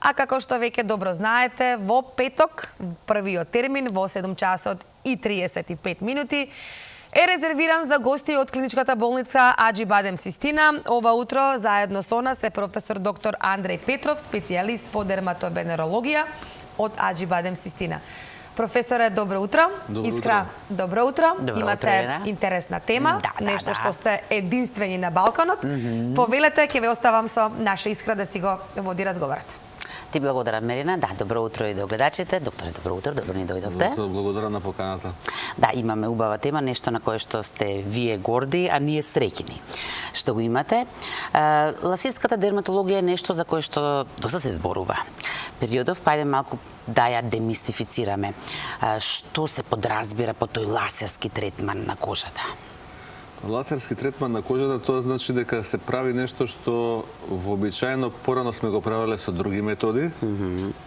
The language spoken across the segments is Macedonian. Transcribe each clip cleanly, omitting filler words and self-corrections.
А како што веќе добро знаете, во петок, првиот термин во 7 часот и 35 минути, е резервиран за гости од клиничката болница Аџи-Бадем Систина. Ова утро заедно со нас е професор доктор Андреј Петров, специјалист по дерматовенерологија од Аџи-Бадем Систина. Професоре, добро утро. Искра, добро утро. Имате интересна тема, нешто што сте единствени на Балканот. Повелете, ќе ве оставам со наша Искра да си го води разговорот. Ти благодарам, Мерина. Да, добро утро и до гледачите. Докторе, добро утро, добро ни дојдовте. Благодарам на поканата. Да, имаме убава тема, нешто на кое што сте вие горди, а ние среќни. Што го имате? Ласерската дерматологија е нешто за кое што доста се зборува. Периодов, па малку да ја демистифицираме. Што се подразбира по тој ласерски третман на кожата? Ласерски третман на кожата, тоа значи дека се прави нешто што вообичаено порано сме го правеле со други методи,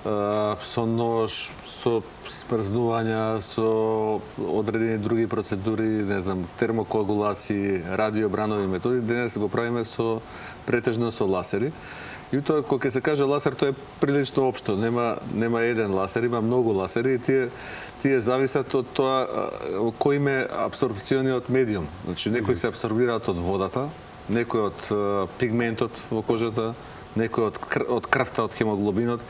со нож, со смрзнувања, со одредени други процедури, не знам, термокоагулации, радиобранови методи. Денес го правиме претежно со ласери. И тоа, кога ќе се каже ласер, тоа е прилично општо. Нема еден ласер, има многу ласери и тие зависат од тоа кој им е абсорбциониот медиум. Значи, некои се абсорбираат од водата, некои од пигментот во кожата, некои од крвта, од хемоглобинот.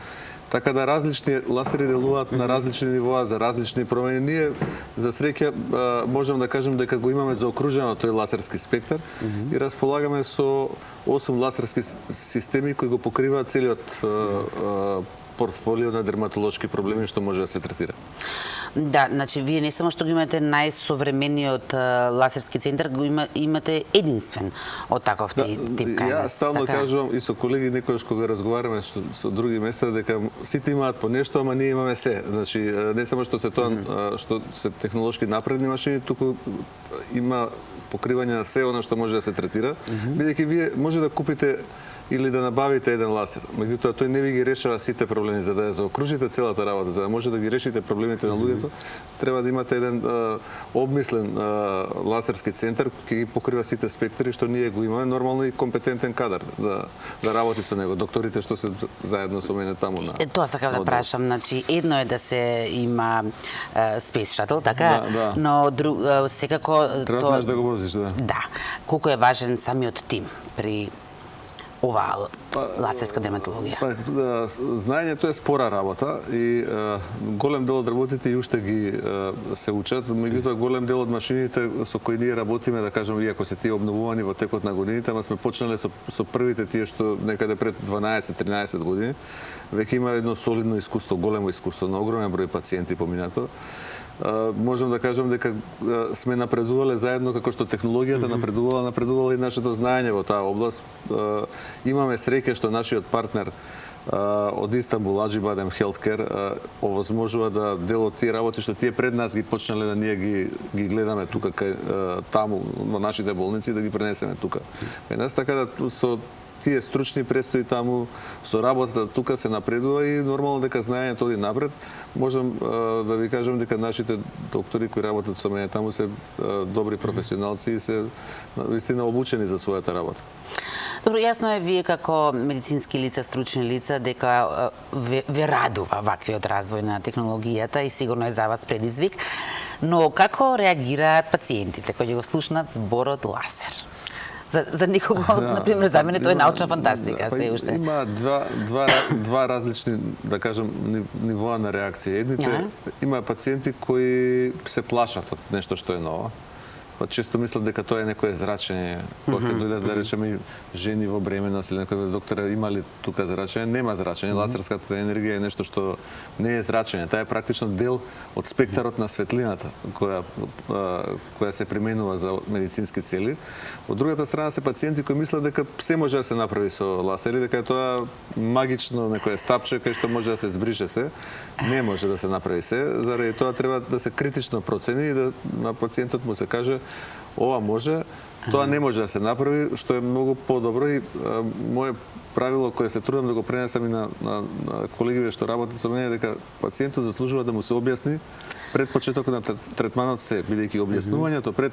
Така да различни ласери делуваат на различни нивоа за различни промени. Ние, за среќа, можем да кажем дека го имаме заокружено тој ласерски спектар и располагаме со 8 ласерски системи кои го покриваат целиот портфолио на дерматолошки проблеми што може да се третира. Да, значи вие не само што го имате најсовремениот ласерски центар, го имате единствен од таков тип кај вас. Јас стално така? кажувам и со колеги некојаш кога разговараме со други места дека сите имаат по нешто, ама ние имаме се. Значи не само што се тоа што се технолошки напредни машини, туку има покривање на се она што може да се третира, бидејќи вие може да купите или да набавите еден ласер. Меѓутоа, тој не ви ги решава сите проблеми. За да ја заокружите целата работа, за да може да ги решите проблемите на луѓето, треба да имате еден обмислен ласерски центар кој ги покрива сите спектри што ние го имаме, нормално и компетентен кадар да работи со него. Докторите што се заедно со мене таму на. Тоа сакав да прашам, значи едно е да се има Space Shuttle, така? Да. Но секако треба знаеш да го возиш, да. Да. Колку е важен самиот тим при оваа ласерска дерматологија? Знаењето е спора работа и голем дел од работите и уште ги се учат, меѓутоа голем дел од машините со кои ние работиме, да кажем, иако се тие обновувани во текот на годините, ама сме почнале со првите тие што некаде пред 12-13 години, веќе има едно солидно искуство, големо искуство на огромен број пациенти поминато. Можам да кажам дека сме напредувале заедно како што технологијата напредувала и нашето знаење во таа област. Имаме среќа што нашиот партнер од Истанбул, Аџи-Бадем Healthcare, овозможува да дел од тие работи што тие пред нас ги почнале да ние ги гледаме тука таму во нашите болници да ги пренесеме тука. Кај нас, така да со тие стручни престои таму, со работата тука се напредува и нормално дека знаењето оди напред. Можам да ви кажам дека нашите доктори кои работат со мене таму се добри професионалци и се вистина обучени за својата работа. Добро, јасно е вие како медицински лица, стручни лица, дека ве радува ваквиот развој на технологијата и сигурно е за вас предизвик, но како реагираат пациентите кои го слушнат зборот ласер? За никого, например, за мене тоа е научна фантастика, се уште. Има два различни, да кажем, нивоа на реакција. Едните има пациенти кои се плашат од нешто што е ново. Често мислат дека тоа е некое зрачење. Кога ќе дојдат, да речеме, жени во бременост или некој доктора има ли тука зрачење? Нема зрачење. Ласерската енергија е нешто што не е зрачење. Таа е практично дел од спектарот на светлината која се применува за медицински цели. Од другата страна се пациенти кои мислат дека се може да се направи со ласери, дека е тоа магично некое стапче кај што може да се збрише се. Не може да се направи се, заради тоа треба да се критично процени и да на пациентот му се каже ова може, тоа не може да се направи, што е многу подобро и мојот правило кое се трудам да го пренесам и на колегиве што работат со мене, дека пациентот заслужува да му се објасни пред почетокот на третманот се, бидејќи објаснувањето пред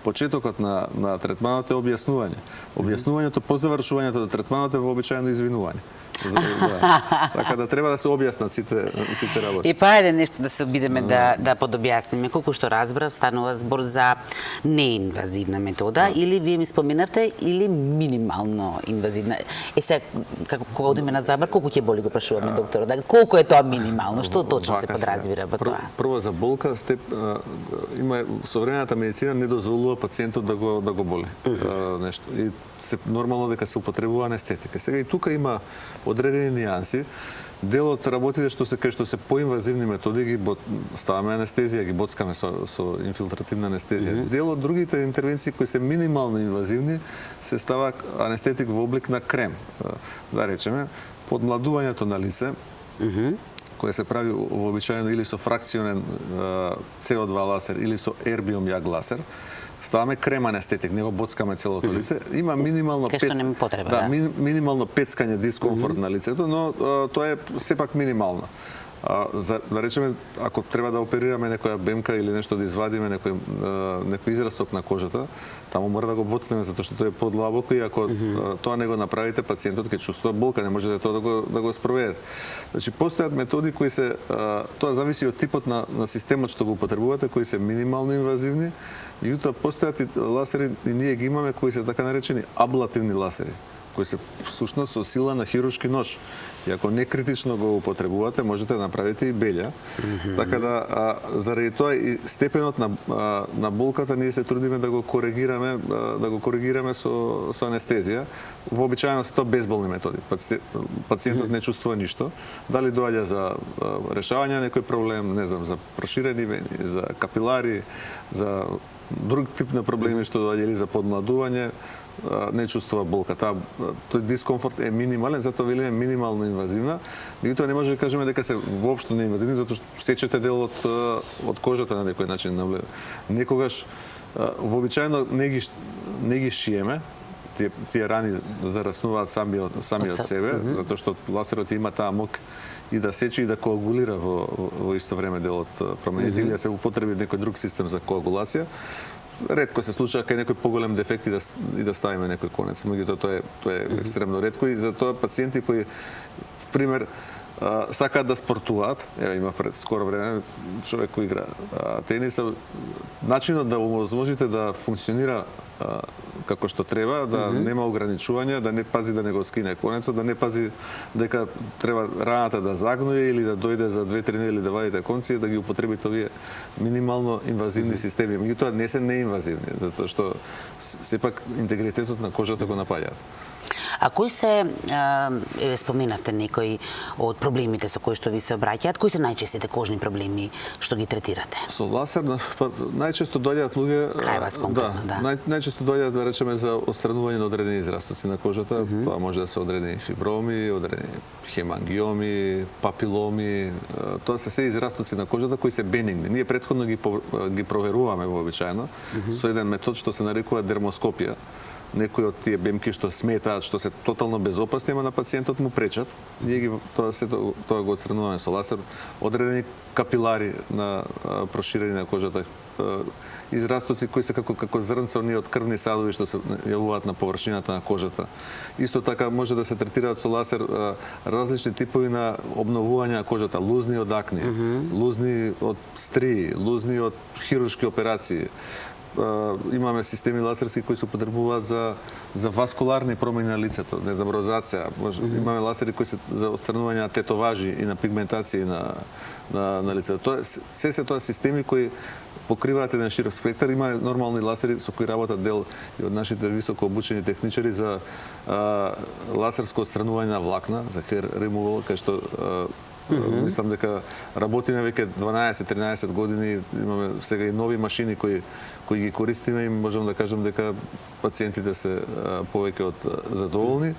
почетокот на третманот е објаснување. Објаснувањето по завршувањето на третманот е вообичаено извинување. Така да треба да се објаснат сите работи. И па еден нешто да се обидеме да подобјасниме. Колку што разбрав, станува збор за неинвазивна метода или вие ми споменавте или минимално инвазивна. Сега кога одиме на забар, колку ќе боли го прашуваме докторот? Колку е тоа минимално? Што точно се подразбира во тоа? Прво за болка има современата медицина не дозволува пациентот да го боли нешто. И се нормално дека се употребува анестетика. Сега и тука има одредени нијанси. Дел од работите што се поинвазивни методи ги ставаме анестезија, ги боцкаме со инфилтративна анестезија. Дел од другите интервенции кои се минимално инвазивни се става анестетик во облик на крем. Да речеме, подмладувањето на лице, кое се прави вообичаено или со фракционен CO2 ласер или со ербиум јаг ласер, ставаме крем анестетик, не го боцкаме целото лице. Има минимално минимално пецкање дискомфорт на лицето, но тоа е сепак минимално. Да речеме, ако треба да оперираме некоја бемка или нешто да извадиме некој израсток на кожата, таму мора да го боцнеме затоа што тоа е подлабоко и ако тоа не го направите, пациентот ќе чувствува болка, не можете тоа да го спроведете. Значи постојат методи кои се тоа зависи од типот на системот што го употребувате, кои се минимално инвазивни, меѓутоа постојат и ласери и ние ги имаме кои се така наречени аблативни ласери, кои се всушност со сила на хируршки нож. И ако не критично го употребувате, можете да направите и белја. Така да, заради тоа и степенот на болката ние се трудиме да го коригираме со анестезија. Вообичаено се тоа безболни методи. Пациентот не чувствува ништо. Дали доаѓа за решавање на некој проблем, не знам, за проширени вени, за капилари, за друг тип на проблеми што доаѓа или за подмладување, не чувствува болка. Тој дискомфорт е минимален, затоа велиме минимално инвазивна. Меѓутоа не може да кажеме дека се воопшто неинвазивни, затоа што сечете дел од кожата на некој начин. Некогаш вообичаено не ги шиеме, тие рани зараснуваат сами од себе, затоа што ласерот има таа мок и да сече и да коагулира во исто време дел од промените или да се употреби некој друг систем за коагулација. Ретко се случува кај некој поголем дефект и да ставиме некој конец. Меѓутоа тоа е екстремно ретко и затоа пациенти кои пример сакаат да спортуваат, има пред скоро време човек кој игра тенис, начинот да овозможите да функционира како што треба, да нема ограничувања, да не пази да не го скине конецот, да не пази дека треба раната да загнуе или да дојде за 2-3 недели да вадите конци, да ги употребите овие минимално инвазивни системи. Меѓутоа не се неинвазивни, затоа што сепак интегритетот на кожата го напаѓаат. А кои се, споменавте некои од проблемите со кои што ви се обраќаат, кои се најчестите кожни проблеми што ги третирате? Со ласер најчесто доаѓаат луѓе, кај вас конкретно, најчесто доаѓаат да речеме за отстранување на одредени израстоци на кожата, тоа може да се одредени фиброми, одредени хемангиоми, папиломи, тоа се израстоци на кожата кои се бенигни. Ние претходно ги проверуваме вообичаено со еден метод што се нарекува дермоскопија. Некои од тие бемки што сметаат, што се тотално безопасни, ама на пациентот му пречат. Ние тоа го отстрануваме со ласер. Одредени капилари на проширени на кожата, израстоци кои се како зрнца од крвни садови што се јавуваат на површината на кожата. Исто така може да се третираат со ласер различни типови на обновување на кожата, лузни од акни, лузни од стрии, лузни од хируршки операции. Имаме системи ласерски кои се употребуваат за васкуларни промени на лицето, не знам, розација. Имаме ласери кои се за отстранување на тетоважи и на пигментација на лицето. Се тоа системи кои покриваат еден широк спектар. Има нормални ласери со кои работат дел и од нашите високо обучени техничари за ласерско отстранување на влакна, за hair removal, кај што Мислам дека работиме веќе 12-13 години, имаме сега и нови машини кои ги користиме и можам да кажам дека пациентите се повеќе од задоволни.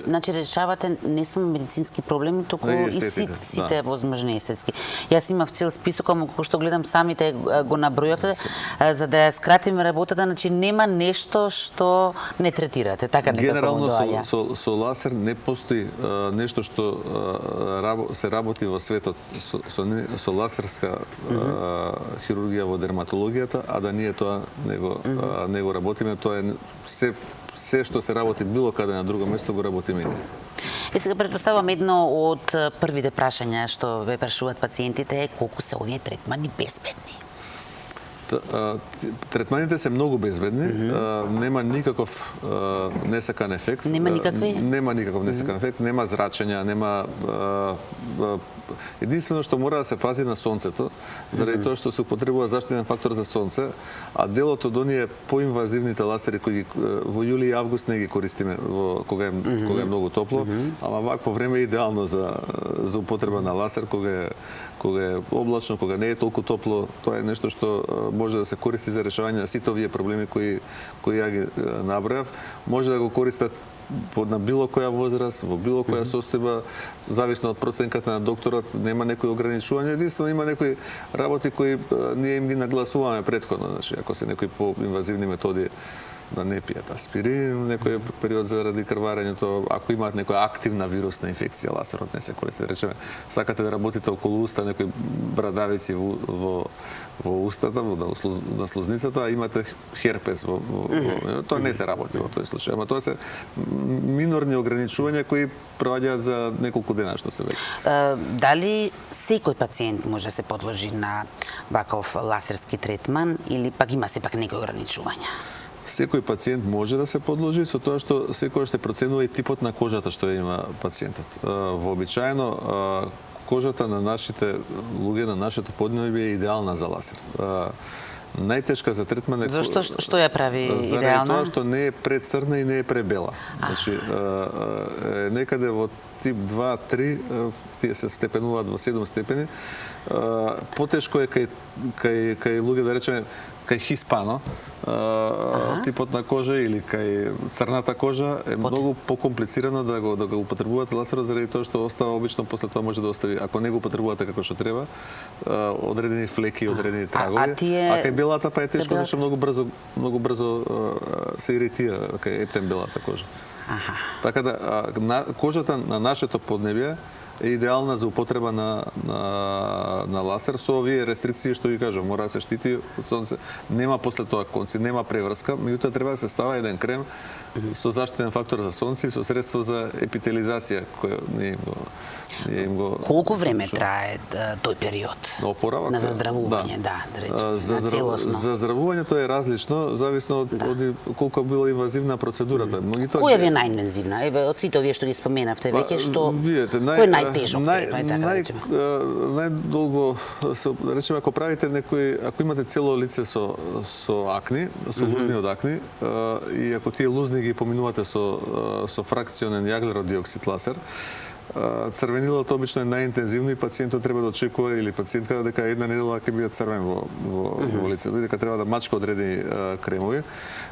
Значи решавате не само медицински проблеми, туку и сите возможни естетски. Јас имав цел список, ама кога што гледам самите го набројавте, за да ја скратиме работата, значи нема нешто што не третирате, така некако генерално доаѓа. со лазер не постои нешто што се работи во светот со лазерска хирургија во дерматологијата, а да ние тоа не го работиме, тоа е се што се работи било каде на друго место го работиме и ние. И сега претпоставувам едно од првите прашања што ве прашуваат пациентите е колку се овие третмани безбедни. Третманите се многу безбедни, нема никаков несакан ефект. Нема никакви? Нема никаков несакан ефект, нема зрачења, нема единствено што мора да се пази на сонцето, заради тоа што се употребува заштитен фактор за сонце, а делот од оние поинвазивните лазери кои во јули и август не ги користиме кога е многу топло, ама вакво време е идеално за употреба на лазер кога е облачно, кога не е толку топло. Тоа е нешто што може да се користи за решавање на сите овие проблеми кои ја ги набројав. Може да го користат на било која возраст, во било која состојба, зависно од проценката на докторот, нема некои ограничувања, единствено има некои работи кои ние им ги нагласуваме претходно, значи ако се некои поинвазивни методи да не пијат аспирин, некој период заради крварењето, ако имаат некоја активна вирусна инфекција, лазерот не се користи. Да речеме, сакате да работите околу уста, некои брадавици во устата, на слузницата, а имате херпес тоа не се работи во тој случај. Ама тоа се минорни ограничувања кои проаѓаат за неколку дена што се веќе. Дали секој пациент може да се подложи на ваков лазерски третман или пак има сепак некои ограничувања? Секој пациент може да се подложи, со тоа што секогаш се проценува и типот на кожата што има пациентот. Вообичаено кожата на нашите луѓе, на нашето поднебје е идеална за лазер. Најтешка за третман е... Зошто? Што ја прави идеална? Заради тоа што не е прецрна и не е пребела. Значи, некаде во тип 2, 3, тие се степенуваат во 7 степени. Потешко е кај луѓе, да речеме, кај хиспано, типот на кожа или кај црната кожа е многу покомплицирано да го употребувате лазерот, заради тоа што остава обично после тоа може да остави, ако не го употребувате како што треба, одредени флеки, одредени трагови. А кај белата па е тешко зашто многу брзо се иритира кај ептен белата кожа. Така да кожата на нашето поднебје е идеална за употреба на лазер со овие рестрикции што ги кажам, мора да се штити од сонце, нема после тоа конци, нема преврска, меѓутоа треба да се става еден крем со заштитен фактор за сонце и со средство за епителизација кој ние им го Колку време трае тој период? На опоравок? На заздравување, да речеме, на целосно. Заздравувањето е различно, зависно од колку била инвазивна процедурата. Која ви е најинвазивна? Еве од сите овие што ги споменавте веќе, што кој е најтежок третман, така да речеме? Најдолго се речеме ако правите ако имате цело лице со акни, со лузни од акни, и ако тие лузни ги поминувате со фракционен јаглеродиоксид лазер, црвенилото обично е најинтензивно и пациентот треба да очекува или пациентка дека една недела ќе биде црвен во лицето и дека треба да мачка одредени кремови.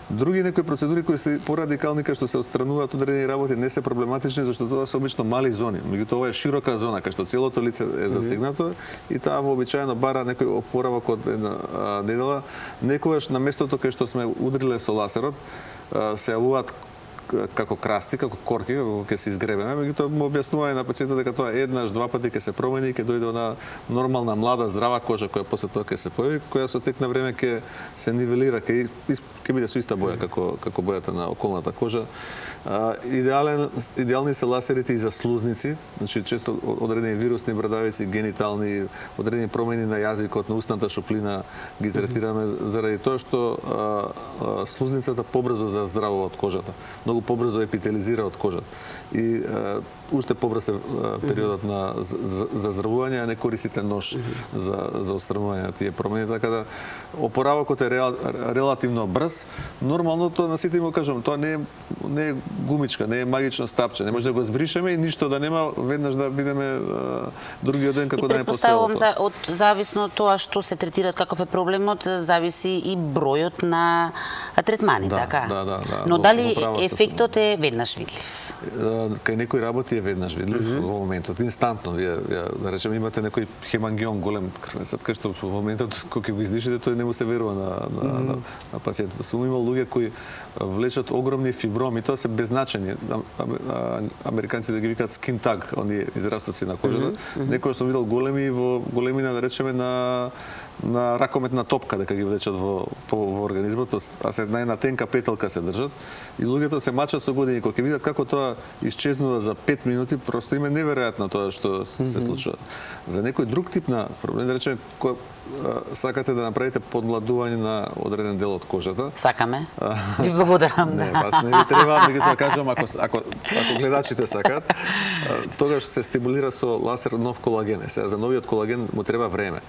Други некои процедури кои се порадикални кај што се отстрануваат одредени работи не се проблематични зашто тоа се обично мали зони. Меѓутоа ова е широка зона кај што целото лице е засегнато и таа вообичаено бара некој опоравок од една недела. Некогаш на местото кај што сме удриле со лазерот се јавуваат како красти, како корки, како ќе се изгребеме, меѓутоа му објаснување на пациентот дека тоа еднаш, два пати ќе се промени и ќе дојде она нормална, млада, здрава кожа која после тоа ќе се појави, која со тек на време ќе се нивелира, ќе биде со иста боја како бојата на околната кожа. Идеални се лазерите и за слузници, значи често одредени вирусни брадавици, генитални, одредени промени на јазикот, на устната шуплина ги третираме заради тоа што слузницата побрзо заздравува од кожата. Многу побрзо епителизира од кожата. И уште побрз е периодот на заздравување, а не користите нож за отстранување на тие промени, така да опоравокот е релативно брз, тогаш нормално тоа на сите им кажам, тоа не е гумичка, не е магично стапче, не може да го збришеме и ништо да нема веднаш да бидеме другиот ден како да не постоело тоа. Од зависно од тоа што се третираат каков е проблемот, зависи и бројот на третмани, така? Да. Но дали ефектот е веднаш видлив? Кај некои работи е веднаж видлив во моментот, инстантно. Да речеме, имате некој хемангион, голем крвен сад, кај што во моментот кога ќе го издишите, тој не му се верува на пациентот. Сум имал луѓе кои влечат огромни фиброми, тоа се беззначени. Американците ги викаат skin tag, оние израстоци на кожата. Некој сум видел големи во големина, да речеме, на ракометна топка дека ги влечат во организмот, а се една тенка петелка се држат и луѓето се мачат со години. Кога ќе видат како тоа исчезнува за 5 минути, просто им е неверојатно тоа што се случува. За некој друг тип на проблем, да речеме, кој сакате да направите подмладување на одреден дел од кожата. Сакаме. Ви благодарам. Не, вас не ви треба, меѓутоа кажам, ако гледачите сакаат, тогаш се стимулира со лазер нов колаген. Сега за новиот колаген му треба време.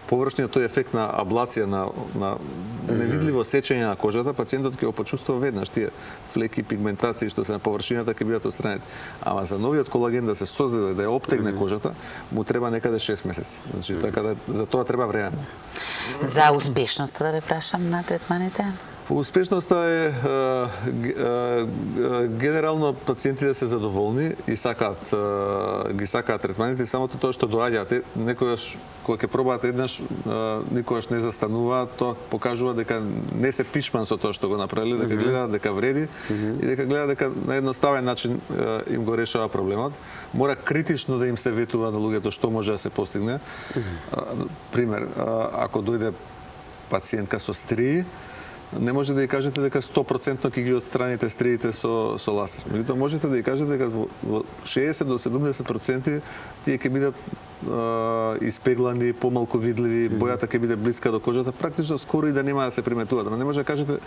Површниот тој ефект на аблација, на невидливо сечење на кожата, пациентот ќе го почувствува веднаш тие флеки, пигментации што се на површината ќе бидат отстранети. Ама за новиот колаген да се создаде, да ја оптегне кожата, му треба некаде 6 месеци. Значи така да за тоа треба време. За успешноста да ве прашам на третманите? Успешноста е генерално пациентите се задоволни и ги сакаат третманите, самото тоа што доаѓаат некогаш кога ќе пробаат еднаш никогаш не застанува, тоа покажува дека не се пишман со тоа што го направиле, дека гледаат дека вреди и дека гледаат дека на едноставен начин им го решава проблемот. Мора критично да им се ветува на луѓето што може да се постигне. Пример, ако дојде пациентка со стрии, не може да ја кажете дека 100% ќе ги отстраните стриите со лазер. Меѓутоа можете да ја кажете дека во 60 до 70% тие ќе бидат испеглани, помалку видливи, бојата ќе биде блиска до кожата, практично скоро и да нема да се приметуваат. Но не може да кажете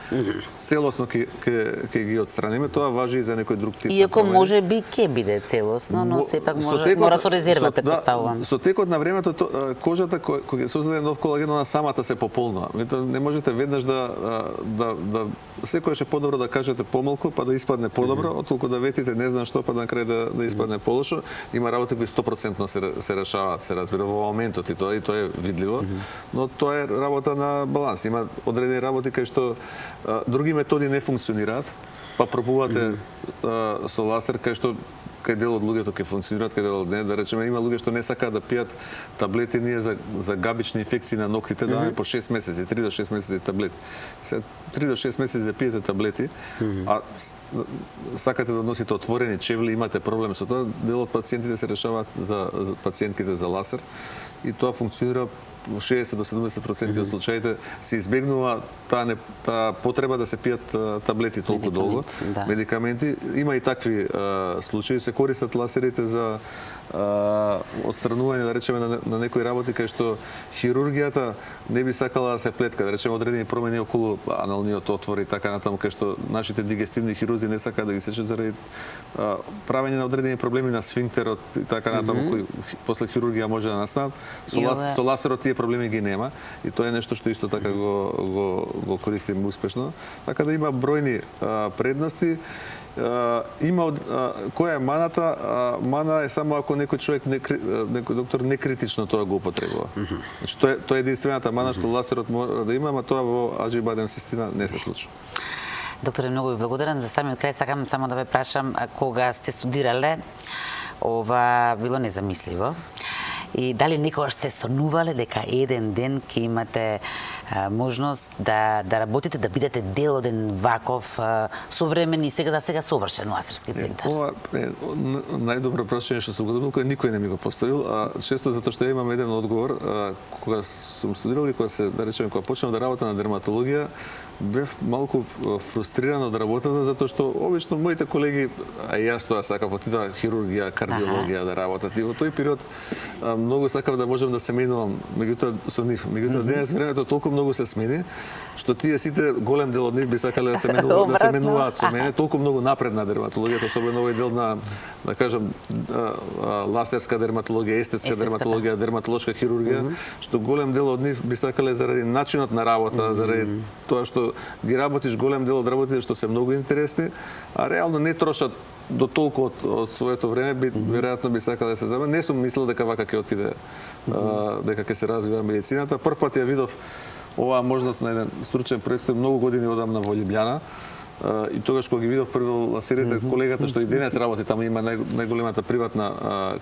целосно ќе ги отстраниме, тоа важи и за некој друг тип. Иако може би ќе биде целосно, но сепак мора со резерва, претпоставувам. Со текот на времето кожата кога ќе создаде нов колаген, она самата се пополнува. Не можете веднаш да секојаш е подобро да кажете помалку, па да испадне подобро, отколку да ветите не знам што, па на крај да испадне полошо. Има работи кои 100% се решаваат, се разбира во моментот и тоа е видливо, но тоа е работа на баланс. Има одредени работи кај што други методи не функционираат, па пробувате со лазер кај што кај дел од луѓето ќе функционираат, кај дел од не. Да речеме, има луѓе што не сакаат да пијат таблети, ние за габични инфекции на ноктите даваме по 6 месеци, 3 до 6 месеци таблети. Сега 3 до 6 месеци да пиете таблети, а сакате да носите отворени чевли, имате проблем со тоа, дел од пациентите се решаваат за пациентките за лазер и тоа функционира 60 до 70% од случаите се избегнува таа потреба да се пијат таблети толку долго, медикаменти. Има и такви случаи, се користат лазерите за отстранување, да речеме, на некои работи кај што хирургијата не би сакала да се плетка, да речеме одредени промени околу аналниот отвор и така натаму, кај што нашите дигестивни хирузи не сакаат да ги сечат заради правење на одредени проблеми на сфинктерот и така натаму, кои после хирургија може да настанат. Со лазерот тие проблеми ги нема и тоа е нешто што исто така го користиме успешно. Така да има бројни предности. Има која е маната? Мана е само ако некој човек, некој доктор некритично тоа го употребува. Значи тоа е единствената мана што лазерот мора да има, ама тоа во аџибадем систина не се случува. Докторе, многу ви благодарам. За самиот крај сакам само да ве прашам, кога сте студирале, ова било незамисливо. И дали никогаш сте сонувале дека еден ден ќе имате можност да работите, да бидете дел од еден ваков современ и сега совршен лазерски центар? Ова е најдобро прашање што сум го добил, кој никој не ми го поставил, а често затоа што имам еден одговор. Кога сум студирал и кога кога почнав да работам на дерматологија, бев малку фрустриран од работата затоа што обично моите колеги, а и јас тоа сакав, отидов хирургија, кардиологија да работат. И во тој период многу сакав да можам да се менувам меѓутоа со нив. Меѓутоа денес времето толку многу се смени, што тие сите голем дел од нив би сакале да се менуваат со мене, толку многу напредна дерматологија, особено овој дел на, да кажам, лазерска дерматологија, естетска дерматологија, дерматолошка хирургија, што голем дел од нив би сакале заради начинот на работа, заради тоа што ги работиш, голем дел од работите што се многу интересни, а реално не трошат до толку од своето време, веројатно би сакале да се заме. Не сум мислел дека вака ќе отиде, дека ќе се развива медицината. Прв пат ја видов оваа можност на еден стручен престој многу години одамна во Лјубљана. И тогаш кога ги видов прво ласерите, колегата што и денес работи таму, има најголемата приватна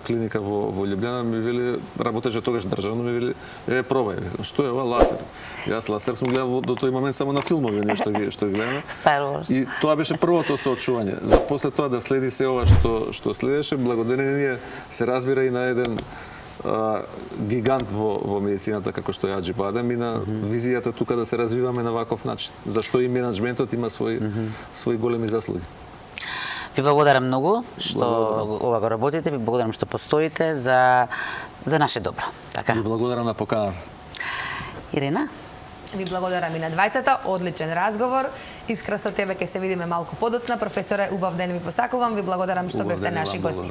клиника во Лјубљана, ми вели, работеше тогаш државно, ми вели, пробај, што е ова ласер? Јас ласер сум гледал до тој момент само на филмови, нешто што ги гледам. Star Wars. И тоа беше првото соочување. За после тоа да следи се ова што следеше, благодарение се разбира и на еден гигант во медицината како што е Аџи Бадем и на визијата тука да се развиваме на ваков начин. Зашто и менаџментот има свои големи заслуги. Ви благодарам многу што ова го работите, ви благодарам што постоите за наше добро. Така. Ви благодарам на поканата. Ирина? Ви благодарам и на двајцата, одличен разговор. Искра со тебе ќе се видиме малку подоцна. Професоре, убав ден ви посакувам. Ви благодарам што бевте наши гости.